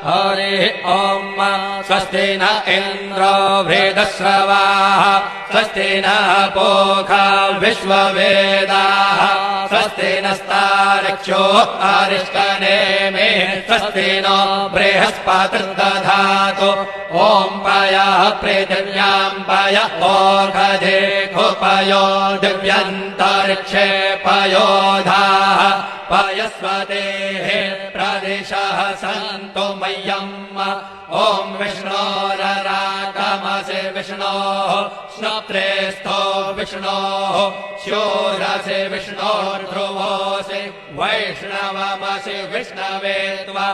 हरिः ॐ स्वस्ति न इन्द्रो वृद्धश्रवाः स्वस्ति न पूषा विश्ववेदाः स्वस्ति नस्तार्क्ष्यो अरिष्टनेमिः स्वस्ति नो बृहस्पतिर्दधातु ॐ पयः पृथिव्यां पय ओषधे खुपयो दिव्यन्तरिक्षे पयोधाः पयस्वतेः प्रदिशः सन्तु मह्यम् ॐ विष्णोररागमसि विष्णोः श्रोत्रेस्थो विष्णोः शूरसि विष्णोर्ध्रुवोऽसि वैष्णवमसि विष्णवे त्वा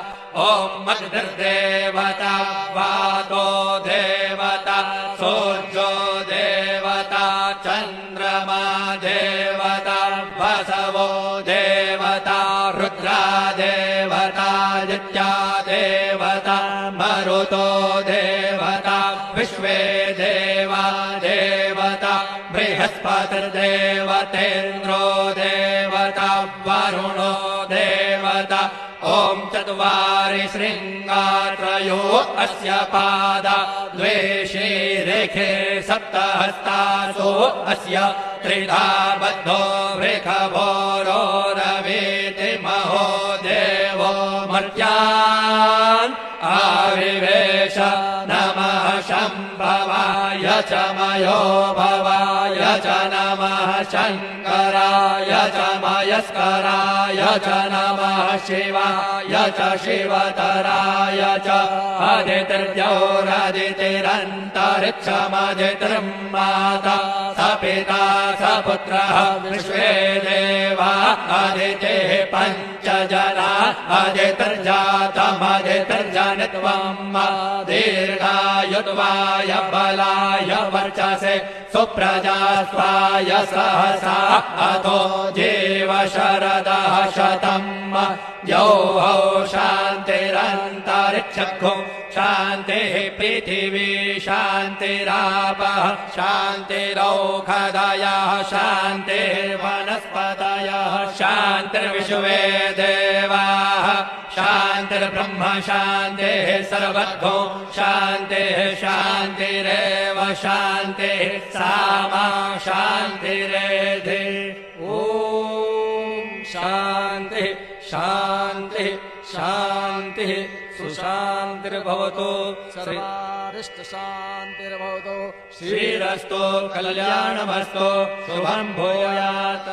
ॐ अग्निर्देवता वातो देवता सूर्यो देवता चन्द्रमा देवता वसवो देवता रुद्रा देवता नित्या देवता मरुतो देवता विश्वे देवा देवता बृहस्पतिर्देवतेन्द्रो देवता वरुणो देवता ॐ चत्वारि शृङ्गात्रयो अस्य पादा द्वे शीरेखे सप्तहस्तासो अस्य त्रिधा बद्धो वृषभोरो रवीति महो देवो मर्त्यान् आविवेश नमः शम्भवाय च मयो भवाय च नमः शङ्कराय च मयस्कराय च नमः शिवाय च शिवतराय च अदितिर्द्यौरदितिरन्तरिक्षमदितिर्माता स पिता स पुत्रः विश्वे देवा अदितिः पञ्च जना अदितिर्जातमदितिर्जनित्वम् दीर्घायुत्वाय बलाय वर्चसे सुप्रजास्वाय सहसा अतो जीव शरदः शतम् यौः शान्तिरन्तरिक्षं शान्तिः पृथिवी शान्तिरापः शान्तिरौषधयः शान्तिर्वनस्पतयः शान्तिर्विश्वे देवाः शान्तिर्ब्रह्म शान्तिः सर्वतो शान्तिः शान्तिरेव शान्तिः सामा शान्तिरेधि ॐ शान्तिः शान्तिः शान्तिः सुशान्तिर्भवतु सर्वारिष्टशान्तिर्भवतु श्रीरस्तु कल्याणमस्तु शुभं भूयात्।